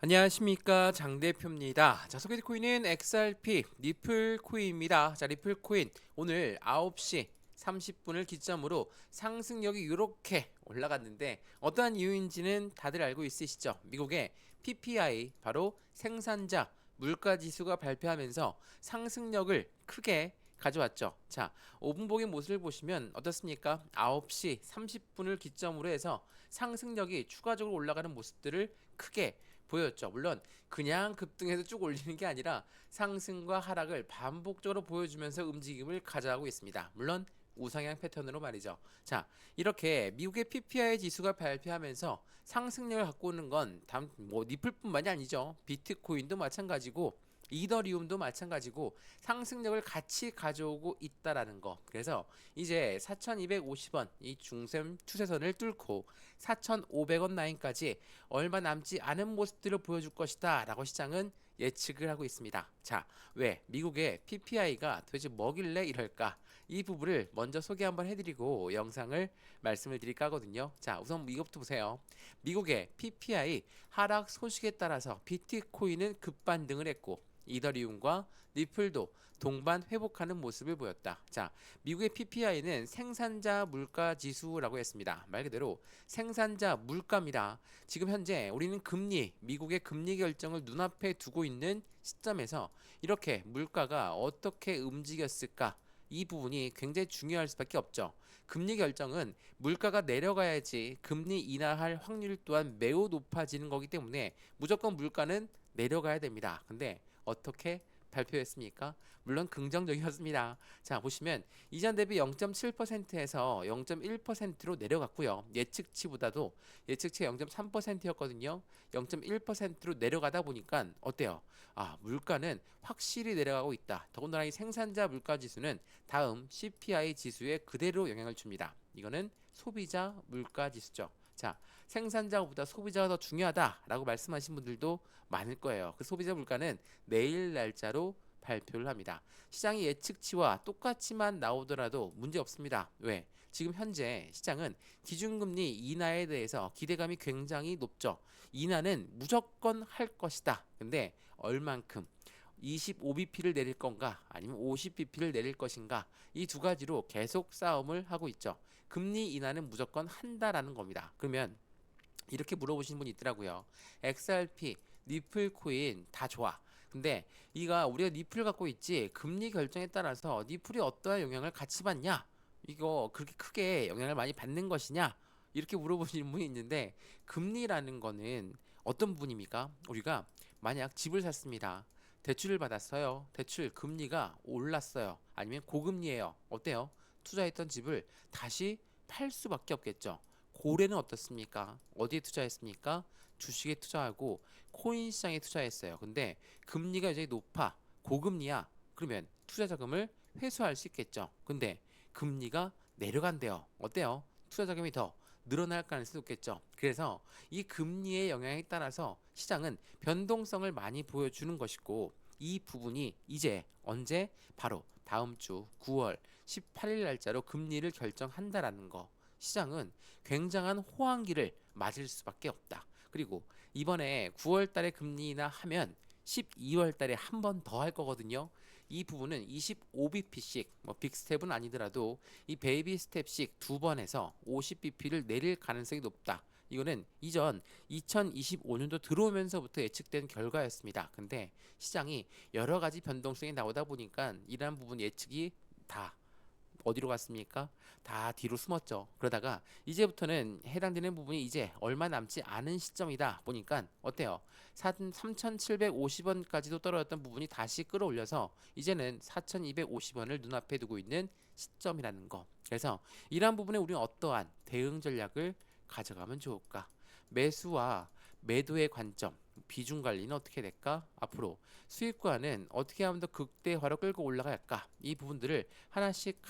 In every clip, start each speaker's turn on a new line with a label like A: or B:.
A: 안녕하십니까, 장 대표입니다. 자, 소개팅 코인은 XRP 리플 코인입니다. 자, 리플 코인 오늘 9시 30분을 기점으로 상승력이 이렇게 올라갔는데 어떠한 이유인지는 다들 알고 있으시죠? 미국의 PPI, 바로 생산자 물가 지수가 발표하면서 상승력을 크게 가져왔죠. 자, 5분봉의 모습을 보시면 어떻습니까? 9시 30분을 기점으로 해서 상승력이 추가적으로 올라가는 모습들을 크게 보였죠. 물론 그냥 급등해서 쭉 올리는 게 아니라 상승과 하락을 반복적으로 보여주면서 움직임을 가져가고 있습니다. 물론 우상향 패턴으로 말이죠. 자, 이렇게 미국의 PPI 지수가 발표하면서 상승력을 갖고 오는 건 리플뿐만이 아니죠. 비트코인도 마찬가지고 이더리움도 마찬가지고 상승력을 같이 가져오고 있다라는 거. 그래서 이제 4,250원 이 중셈 추세선을 뚫고 4,500원 라인까지 얼마 남지 않은 모습들을 보여줄 것이다 라고 시장은 예측을 하고 있습니다. 자, 왜 미국의 PPI가 도대체 뭐길래 이럴까? 이 부분을 먼저 소개 한번 해드리고 영상을 말씀을 드릴까 하거든요. 자, 우선 이것부터 보세요. 미국의 PPI 하락 소식에 따라서 비트코인은 급반등을 했고 이더리움과 리플도 동반 회복하는 모습을 보였다. 자, 미국의 PPI는 생산자 물가 지수라고 했습니다. 말 그대로 생산자 물가입니다. 지금 현재 우리는 미국의 금리 결정을 눈앞에 두고 있는 시점에서 이렇게 물가가 어떻게 움직였을까? 이 부분이 굉장히 중요할 수밖에 없죠. 금리 결정은 물가가 내려가야지 금리 인하할 확률 또한 매우 높아지는 거기 때문에 무조건 물가는 내려가야 됩니다. 근데 어떻게 발표했습니까? 물론 긍정적이었습니다. 자, 보시면 이전 대비 0.7%에서 0.1%로 내려갔고요. 예측치 0.3%였거든요. 0.1%로 내려가다 보니까 어때요? 아, 물가는 확실히 내려가고 있다. 더군다나 이 생산자 물가 지수는 다음 CPI 지수에 그대로 영향을 줍니다. 이거는 소비자 물가 지수죠. 자, 생산자보다 소비자가 더 중요하다라고 말씀하신 분들도 많을 거예요. 그 소비자 물가는 내일 날짜로 발표를 합니다. 시장의 예측치와 똑같이만 나오더라도 문제 없습니다. 왜? 지금 현재 시장은 기준금리 인하에 대해서 기대감이 굉장히 높죠. 인하는 무조건 할 것이다. 근데 얼만큼? 25bp를 내릴 건가 아니면 50bp를 내릴 것인가, 이 두 가지로 계속 싸움을 하고 있죠. 금리 인하는 무조건 한다라는 겁니다. 그러면 이렇게 물어보시는 분이 있더라고요. XRP, 리플 코인 다 좋아. 근데 우리가 리플 갖고 있지 금리 결정에 따라서 리플이 어떠한 영향을 같이 받냐? 이거 그렇게 크게 영향을 많이 받는 것이냐? 이렇게 물어보시는 분이 있는데, 금리라는 거는 어떤 부분입니까? 우리가 만약 집을 샀습니다. 대출을 받았어요. 대출 금리가 올랐어요. 아니면 고금리예요. 어때요? 투자했던 집을 다시 팔 수밖에 없겠죠. 고래는 어떻습니까? 어디에 투자했습니까? 주식에 투자하고 코인 시장에 투자했어요. 근데 금리가 이제 높아. 고금리야. 그러면 투자 자금을 회수할 수 있겠죠. 근데 금리가 내려간대요. 어때요? 투자 자금이 더 늘어날 가능성이 높겠죠. 그래서 이 금리의 영향에 따라서 시장은 변동성을 많이 보여주는 것이고, 이 부분이 이제 언제? 바로 다음 주 9월 18일 날짜로 금리를 결정한다라는 거. 시장은 굉장한 호황기를 맞을 수밖에 없다. 그리고 이번에 9월 달에 금리 인하 하면 12월 달에 한 번 더 할 거거든요. 이 부분은 25bp씩, 빅스텝은 아니더라도 이 베이비 스텝씩 두 번 해서 50bp를 내릴 가능성이 높다. 이거는 이전 2025년도 들어오면서부터 예측된 결과였습니다. 근데 시장이 여러 가지 변동성이 나오다 보니까 이러한 부분 예측이 다 어디로 갔습니까? 다 뒤로 숨었죠. 그러다가 이제부터는 해당되는 부분이 이제 얼마 남지 않은 시점이다 보니까 어때요? 3,750원까지도 떨어졌던 부분이 다시 끌어올려서 이제는 4,250원을 눈앞에 두고 있는 시점이라는 거. 그래서 이러한 부분에 우리는 어떠한 대응 전략을 가져가면 좋을까? 매수와 매도의 관점, 비중 관리는 어떻게 될까? 앞으로 수익과는 어떻게 하면 더 극대화로 끌고 올라갈까? 이 부분들을 하나씩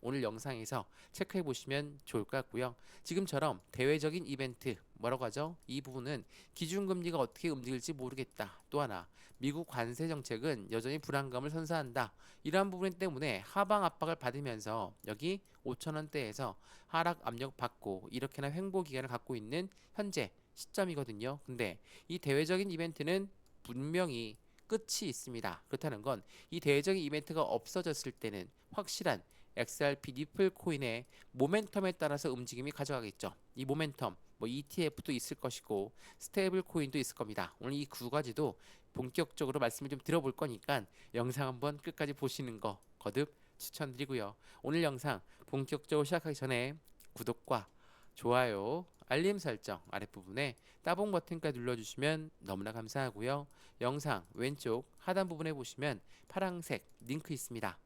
A: 오늘 영상에서 체크해 보시면 좋을 것 같고요. 지금처럼 대외적인 이벤트, 뭐라고 하죠? 이 부분은 기준금리가 어떻게 움직일지 모르겠다. 또 하나, 미국 관세 정책은 여전히 불안감을 선사한다. 이러한 부분 때문에 하방 압박을 받으면서 여기 5천원대에서 하락 압력 받고 이렇게나 횡보 기간을 갖고 있는 현재 시점이거든요. 근데 이 대외적인 이벤트는 분명히 끝이 있습니다. 그렇다는 건 이 대외적인 이벤트가 없어졌을 때는 확실한 XRP 니플 코인의 모멘텀에 따라서 움직임이 가져가겠죠. 이 모멘텀 뭐 ETF도 있을 것이고 스테이블 코인도 있을 겁니다. 오늘 이 두 가지도 본격적으로 말씀을 좀 들어볼 거니까 영상 한번 끝까지 보시는 거 거듭 추천드리고요. 오늘 영상 본격적으로 시작하기 전에 구독과 좋아요, 알림 설정 아랫부분에 따봉 버튼까지 눌러주시면 너무나 감사하고요. 영상 왼쪽 하단 부분에 보시면 파란색 링크 있습니다.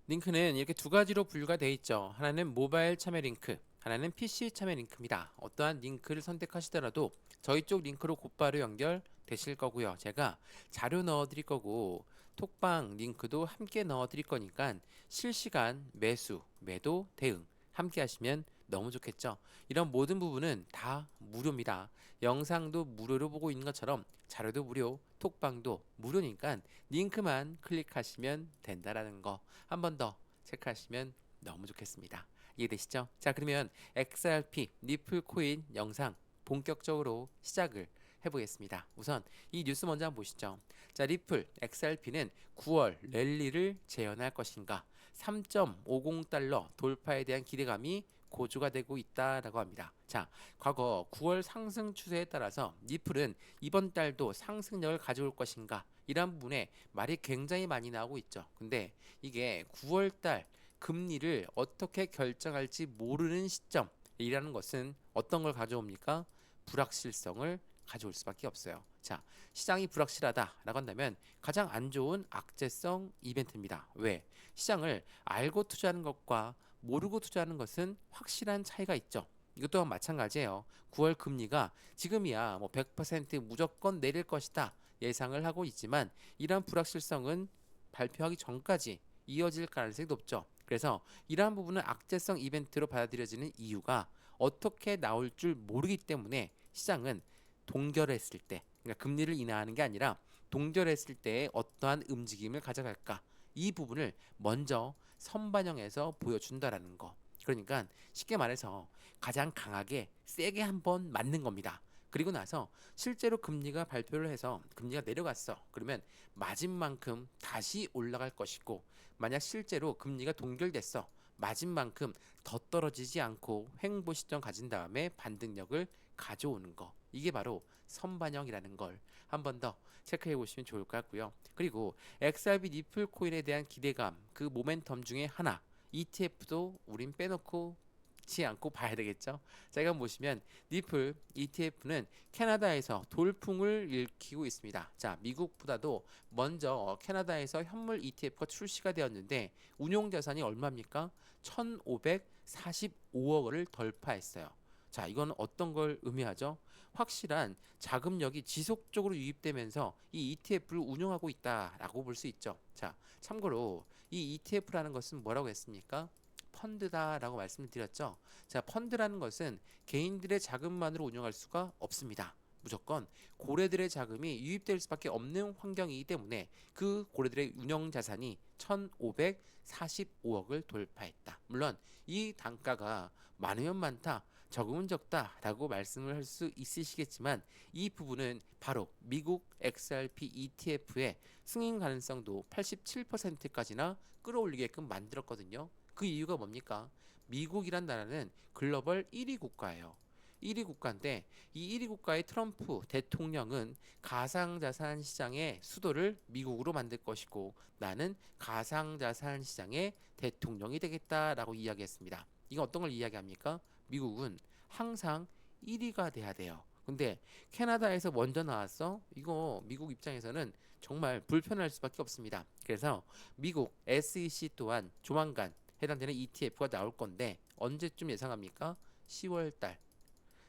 A: 링크는 이렇게 두 가지로 분류가 되어 있죠. 하나는 모바일 참여 링크, 하나는 PC 참여 링크입니다. 어떠한 링크를 선택하시더라도 저희 쪽 링크로 곧바로 연결되실 거고요. 제가 자료 넣어 드릴 거고 톡방 링크도 함께 넣어 드릴 거니까 실시간 매수, 매도, 대응 함께 하시면 너무 좋겠죠. 이런 모든 부분은 다 무료입니다. 영상도 무료로 보고 있는 것처럼 자료도 무료, 톡방도 무료니까 링크만 클릭하시면 된다라는 거 한 번 더 체크하시면 너무 좋겠습니다. 이해되시죠? 자, 그러면 XRP 리플 코인 영상 본격적으로 시작을 해보겠습니다. 우선 이 뉴스 먼저 한번 보시죠. 자, 리플 XRP는 9월 랠리를 재현할 것인가? 3.50달러 돌파에 대한 기대감이 고조가 되고 있다라고 합니다. 자, 과거 9월 상승 추세에 따라서 리플은 이번 달도 상승력을 가져올 것인가? 이런 부분에 말이 굉장히 많이 나오고 있죠. 근데 이게 9월 달 금리를 어떻게 결정할지 모르는 시점이라는 것은 어떤 걸 가져옵니까? 불확실성을 가져올 수밖에 없어요. 자, 시장이 불확실하다라고 한다면 가장 안 좋은 악재성 이벤트입니다. 왜? 시장을 알고 투자하는 것과 모르고 투자하는 것은 확실한 차이가 있죠. 이것 또한 마찬가지예요. 9월 금리가 지금이야 뭐 100% 무조건 내릴 것이다 예상을 하고 있지만 이러한 불확실성은 발표하기 전까지 이어질 가능성이 높죠. 그래서 이러한 부분은 악재성 이벤트로 받아들여지는 이유가 어떻게 나올 줄 모르기 때문에 시장은 동결했을 때, 그러니까 금리를 인하하는 게 아니라 동결했을 때 어떠한 움직임을 가져갈까 이 부분을 먼저 선반영해서 보여준다라는 거. 그러니까 쉽게 말해서 가장 강하게 세게 한번 맞는 겁니다. 그리고 나서 실제로 금리가 발표를 해서 금리가 내려갔어. 그러면 맞은 만큼 다시 올라갈 것이고 만약 실제로 금리가 동결됐어. 맞은 만큼 더 떨어지지 않고 횡보 시점 가진 다음에 반등력을 가져오는 거. 이게 바로 선반영이라는 걸 한 번 더 체크해 보시면 좋을 것 같고요. 그리고 XRP 니플 코인에 대한 기대감, 그 모멘텀 중에 하나, ETF도 우린 빼놓고 지 않고 봐야 되겠죠. 자, 이거 보시면 니플 ETF는 캐나다에서 돌풍을 일으키고 있습니다. 자, 미국보다도 먼저 캐나다에서 현물 ETF가 출시가 되었는데 운용 자산이 얼마입니까? 1,545억을 돌파했어요. 자, 이건 어떤 걸 의미하죠? 확실한 자금력이 지속적으로 유입되면서 이 ETF를 운용하고 있다라고 볼 수 있죠. 자, 참고로 이 ETF라는 것은 뭐라고 했습니까? 펀드다라고 말씀을 드렸죠. 자, 펀드라는 것은 개인들의 자금만으로 운영할 수가 없습니다. 무조건 고래들의 자금이 유입될 수밖에 없는 환경이기 때문에 그 고래들의 운영 자산이 1,545억을 돌파했다. 물론 이 단가가 많으면 많다, 적으면 적다라고 말씀을 할 수 있으시겠지만 이 부분은 바로 미국 XRP ETF의 승인 가능성도 87%까지나 끌어올리게끔 만들었거든요. 그 이유가 뭡니까? 미국이란 나라는 글로벌 1위 국가예요. 1위 국가인데 이 1위 국가의 트럼프 대통령은 가상자산 시장의 수도를 미국으로 만들 것이고 나는 가상자산 시장의 대통령이 되겠다라고 이야기했습니다. 이건 어떤 걸 이야기합니까? 미국은 항상 1위가 돼야 돼요. 근데 캐나다에서 먼저 나왔어? 이거 미국 입장에서는 정말 불편할 수밖에 없습니다. 그래서 미국 SEC 또한 조만간 해당되는 ETF가 나올 건데 언제쯤 예상합니까? 10월 달,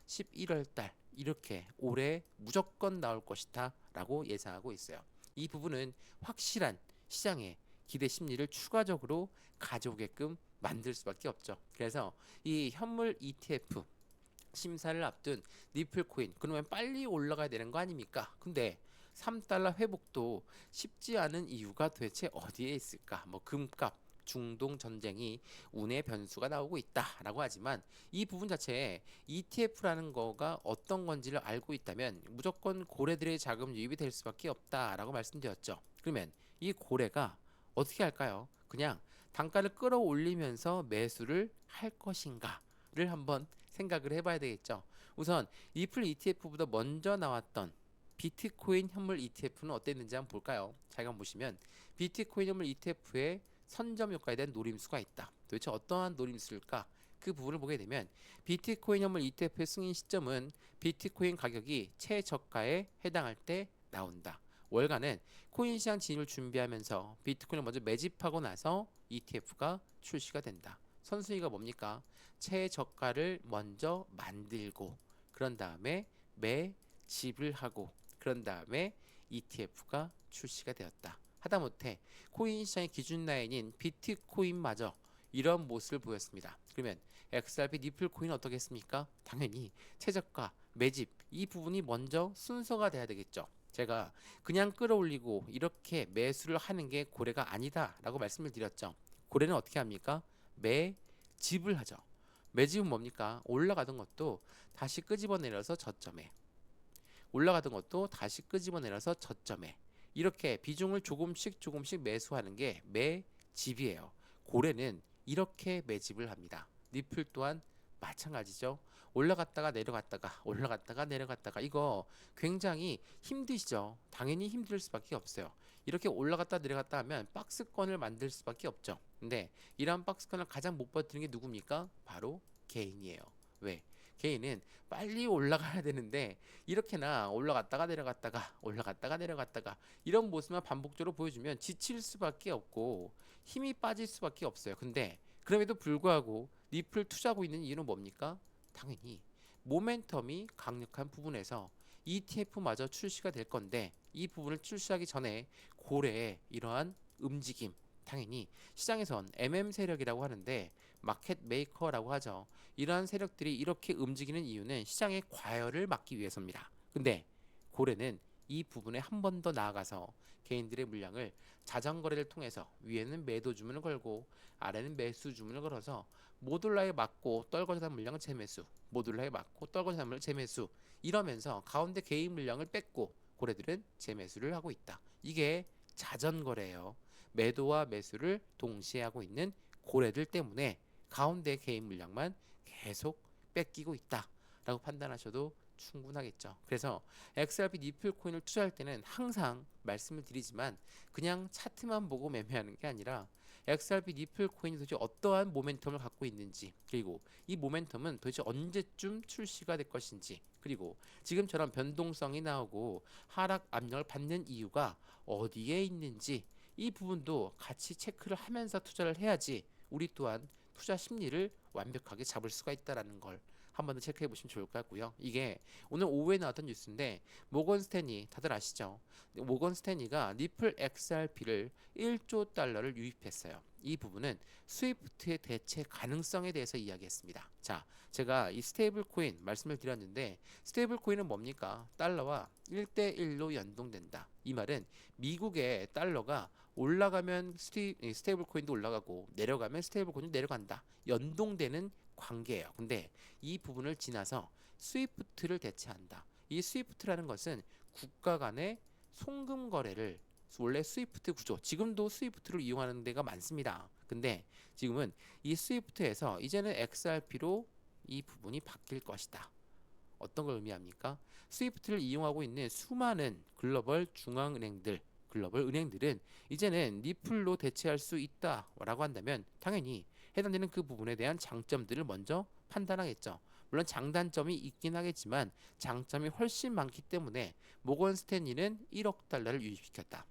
A: 11월 달 이렇게 올해 무조건 나올 것이다 라고 예상하고 있어요. 이 부분은 확실한 시장의 기대 심리를 추가적으로 가져오게끔 만들 수밖에 없죠. 그래서 이 현물 ETF 심사를 앞둔 니플 코인 그러면 빨리 올라가야 되는 거 아닙니까? 근데 3달러 회복도 쉽지 않은 이유가 도대체 어디에 있을까? 뭐 금값, 중동 전쟁이 운의 변수가 나오고 있다라고 하지만 이 부분 자체에 ETF라는 거가 어떤 건지를 알고 있다면 무조건 고래들의 자금 유입이 될 수밖에 없다라고 말씀드렸죠. 그러면 이 고래가 어떻게 할까요? 그냥 단가를 끌어올리면서 매수를 할 것인가를 한번 생각을 해봐야 되겠죠. 우선 리플 ETF보다 먼저 나왔던 비트코인 현물 ETF는 어땠는지 한번 볼까요? 자, 이거 보시면 비트코인 현물 ETF의 선점 효과에 대한 노림수가 있다. 도대체 어떠한 노림수일까? 그 부분을 보게 되면 비트코인 현물 ETF의 승인 시점은 비트코인 가격이 최저가에 해당할 때 나온다. 월간은 코인 시장 진입을 준비하면서 비트코인을 먼저 매집하고 나서 ETF가 출시가 된다. 선순위가 뭡니까? 최저가를 먼저 만들고 그런 다음에 매집을 하고 그런 다음에 ETF가 출시가 되었다. 하다못해 코인 시장의 기준 라인인 비트코인마저 이런 모습을 보였습니다. 그러면 XRP 니플 코인은 어떻겠습니까? 당연히 최저가, 매집 이 부분이 먼저 순서가 돼야 되겠죠. 제가 그냥 끌어올리고 이렇게 매수를 하는 게 고래가 아니다라고 말씀을 드렸죠. 고래는 어떻게 합니까? 매집을 하죠. 매집은 뭡니까? 올라가던 것도 다시 끄집어내려서 저점에 올라가던 것도 다시 끄집어내려서 저점에 이렇게 비중을 조금씩 매수하는 게 매집이에요. 고래는 이렇게 매집을 합니다. 니플 또한 마찬가지죠. 올라갔다가 내려갔다가 올라갔다가 내려갔다가 이거 굉장히 힘드시죠. 당연히 힘들 수밖에 없어요. 이렇게 올라갔다 내려갔다 하면 박스권을 만들 수밖에 없죠. 근데 이러한 박스권을 가장 못 버티는 게 누굽니까? 바로 개인이에요. 왜? 개인은 빨리 올라가야 되는데 이렇게나 올라갔다가 내려갔다가 올라갔다가 내려갔다가 이런 모습만 반복적으로 보여주면 지칠 수밖에 없고 힘이 빠질 수밖에 없어요. 근데 그럼에도 불구하고 니플 투자하고 있는 이유는 뭡니까? 당연히 모멘텀이 강력한 부분에서 ETF마저 출시가 될 건데 이 부분을 출시하기 전에 고래의 이러한 움직임 당연히 시장에선 MM 세력이라고 하는데 마켓 메이커라고 하죠. 이러한 세력들이 이렇게 움직이는 이유는 시장의 과열을 막기 위해서입니다. 근데 고래는 이 부분에 한 번 더 나아가서 개인들의 물량을 자전거래를 통해서 위에는 매도 주문을 걸고 아래는 매수 주문을 걸어서 모듈라에 맞고 떨궈져 난 물량을 재매수, 모듈라에 맞고 떨궈져 난 물량을 재매수 이러면서 가운데 개인 물량을 뺏고 고래들은 재매수를 하고 있다. 이게 자전거래예요. 매도와 매수를 동시에 하고 있는 고래들 때문에 가운데 개인 물량만 계속 뺏기고 있다라고 판단하셔도 충분하겠죠. 그래서 XRP 니플 코인을 투자할 때는 항상 말씀을 드리지만 그냥 차트만 보고 매매하는 게 아니라 XRP 니플 코인이 도대체 어떠한 모멘텀을 갖고 있는지 그리고 이 모멘텀은 도대체 언제쯤 출시가 될 것인지 그리고 지금처럼 변동성이 나오고 하락 압력을 받는 이유가 어디에 있는지 이 부분도 같이 체크를 하면서 투자를 해야지 우리 또한 투자 심리를 완벽하게 잡을 수가 있다라는 걸 한 번 더 체크해 보시면 좋을 것 같고요. 이게 오늘 오후에 나왔던 뉴스인데 모건 스탠리 다들 아시죠? 모건 스탠리가 니플 XRP를 1조 달러를 유입했어요. 이 부분은 스위프트의 대체 가능성에 대해서 이야기했습니다. 자, 제가 이 스테이블 코인 말씀을 드렸는데 스테이블 코인은 뭡니까? 달러와 1대1로 연동된다. 이 말은 미국의 달러가 올라가면 스테이블 코인도 올라가고 내려가면 스테이블 코인도 내려간다. 연동되는 관계예요. 근데 이 부분을 지나서 스위프트를 대체한다. 이 스위프트라는 것은 국가 간의 송금 거래를 원래 스위프트 구조, 지금도 스위프트를 이용하는 데가 많습니다. 근데 지금은 이 스위프트에서 이제는 XRP로 이 부분이 바뀔 것이다. 어떤 걸 의미합니까? 스위프트를 이용하고 있는 수많은 글로벌 중앙은행들, 글로벌 은행들은 이제는 리플로 대체할 수 있다라고 한다면 당연히 해당되는 그 부분에 대한 장점들을 먼저 판단하겠죠. 물론 장단점이 있긴 하겠지만 장점이 훨씬 많기 때문에 모건 스탠리는 1억 달러를 유입시켰다.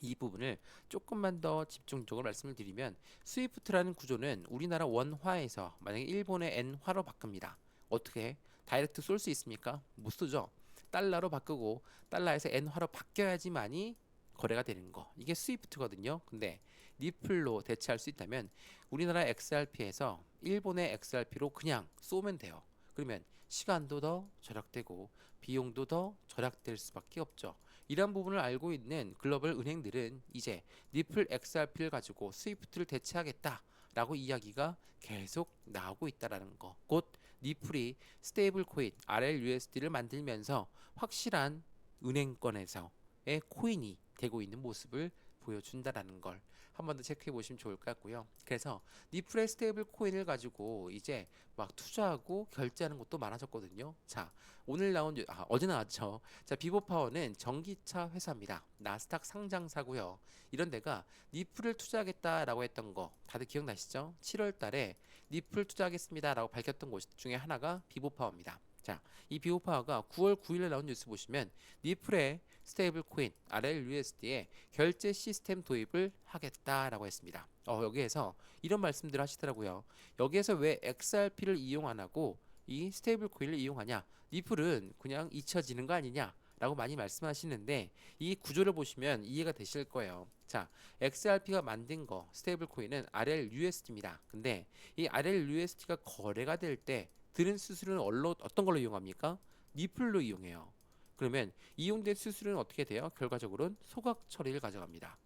A: 이 부분을 조금만 더 집중적으로 말씀을 드리면 스위프트라는 구조는 우리나라 원화에서 만약에 일본의 엔화로 바꿉니다. 어떻게? 다이렉트 쏠 수 있습니까? 못 쏘죠. 달러로 바꾸고 달러에서 엔화로 바뀌어야지만이 거래가 되는 거. 이게 스위프트거든요. 근데 리플로 대체할 수 있다면 우리나라 XRP에서 일본의 XRP로 그냥 쏘면 돼요. 그러면 시간도 더 절약되고 비용도 더 절약될 수밖에 없죠. 이런 부분을 알고 있는 글로벌 은행들은 이제 니플 XRP를 가지고 스위프트를 대체하겠다라고 이야기가 계속 나오고 있다라는 거. 곧 니플이 스테이블 코인 RLUSD를 만들면서 확실한 은행권에서의 코인이 되고 있는 모습을 보여준다라는 걸 한 번 더 체크해 보시면 좋을 것 같고요. 그래서 니플의 스테이블 코인을 가지고 이제 막 투자하고 결제하는 것도 많아졌거든요. 자, 오늘 나온 어제 나왔죠. 자, 비보파워는 전기차 회사입니다. 나스닥 상장사고요. 이런 데가 니플을 투자하겠다라고 했던 거 다들 기억나시죠? 7월 달에 니플 투자하겠습니다라고 밝혔던 곳 중에 하나가 비보파워입니다. 자, 이 비보파워가 9월 9일에 나온 뉴스 보시면 니플의 스테이블 코인 RLUSD에 결제 시스템 도입을 하겠다라고 했습니다. 여기에서 이런 말씀들을 하시더라고요. 여기에서 왜 XRP를 이용 안 하고 이 스테이블 코인을 이용하냐? 니플은 그냥 잊혀지는 거 아니냐? 라고 많이 말씀하시는데 이 구조를 보시면 이해가 되실 거예요. 자, XRP가 만든 거 스테이블 코인은 RLUSD입니다. 근데 이 RLUSD가 거래가 될 때 드는 수수료는 어떤 걸로 이용합니까? 니플로 이용해요. 그러면 이용된 수수료는 어떻게 돼요? 결과적으로는 소각 처리를 가져갑니다.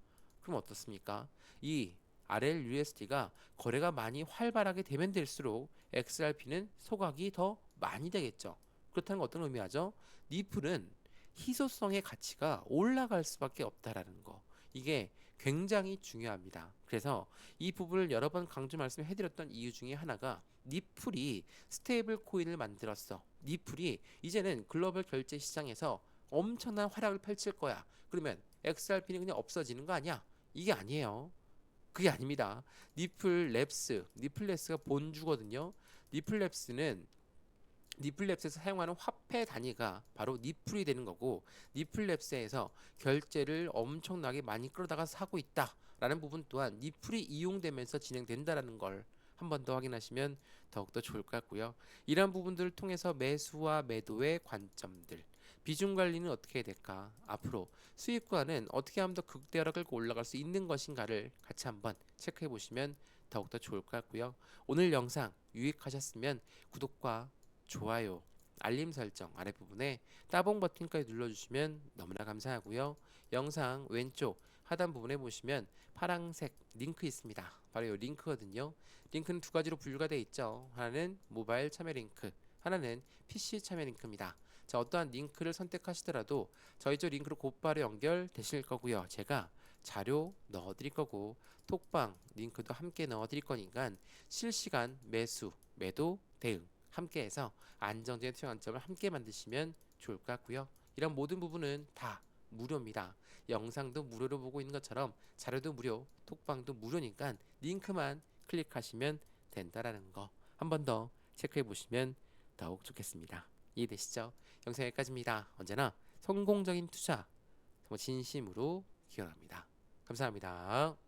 A: 그럼 어떻습니까? 이 RLUSD가 거래가 많이 활발하게 되면 될수록 XRP는 소각이 더 많이 되겠죠. 그렇다는 건 어떤 의미하죠? 니플은 희소성의 가치가 올라갈 수밖에 없다라는 거. 이게 굉장히 중요합니다. 그래서 이 부분을 여러 번 강조 말씀해드렸던 이유 중에 하나가 니플이 스테이블 코인을 만들었어. 니플이 이제는 글로벌 결제 시장에서 엄청난 활약을 펼칠 거야. 그러면 XRP는 그냥 없어지는 거 아니야? 이게 아니에요. 그게 아닙니다. 니플랩스가 본주거든요. 니플랩스에서 사용하는 화폐 단위가 바로 니플이 되는 거고 니플랩스에서 결제를 엄청나게 많이 끌어다가 사고 있다라는 부분 또한 니플이 이용되면서 진행된다라는 걸 한 번 더 확인하시면 더욱더 좋을 것 같고요. 이러한 부분들을 통해서 매수와 매도의 관점들 비중 관리는 어떻게 해야 될까? 앞으로 수익과는 어떻게 하면 더 극대화를 끌고 올라갈 수 있는 것인가를 같이 한번 체크해 보시면 더욱더 좋을 것 같고요. 오늘 영상 유익하셨으면 구독과 좋아요, 알림 설정 아랫부분에 따봉 버튼까지 눌러주시면 너무나 감사하고요. 영상 왼쪽 하단 부분에 보시면 파란색 링크 있습니다. 바로 이 링크거든요. 링크는 두 가지로 분류가 되어 있죠. 하나는 모바일 참여 링크, 하나는 PC 참여 링크입니다. 자, 어떠한 링크를 선택하시더라도 저희 쪽 링크로 곧바로 연결되실 거고요. 제가 자료 넣어드릴 거고 톡방 링크도 함께 넣어드릴 거니까 실시간 매수, 매도, 대응 함께해서 안정적인 투자 관점을 함께 만드시면 좋을 것 같고요. 이런 모든 부분은 다 무료입니다. 영상도 무료로 보고 있는 것처럼 자료도 무료, 톡방도 무료니까 링크만 클릭하시면 된다라는 거 한 번 더 체크해 보시면 더욱 좋겠습니다. 이해되시죠? 영상 여기까지입니다. 언제나 성공적인 투자 정말 진심으로 기원합니다. 감사합니다.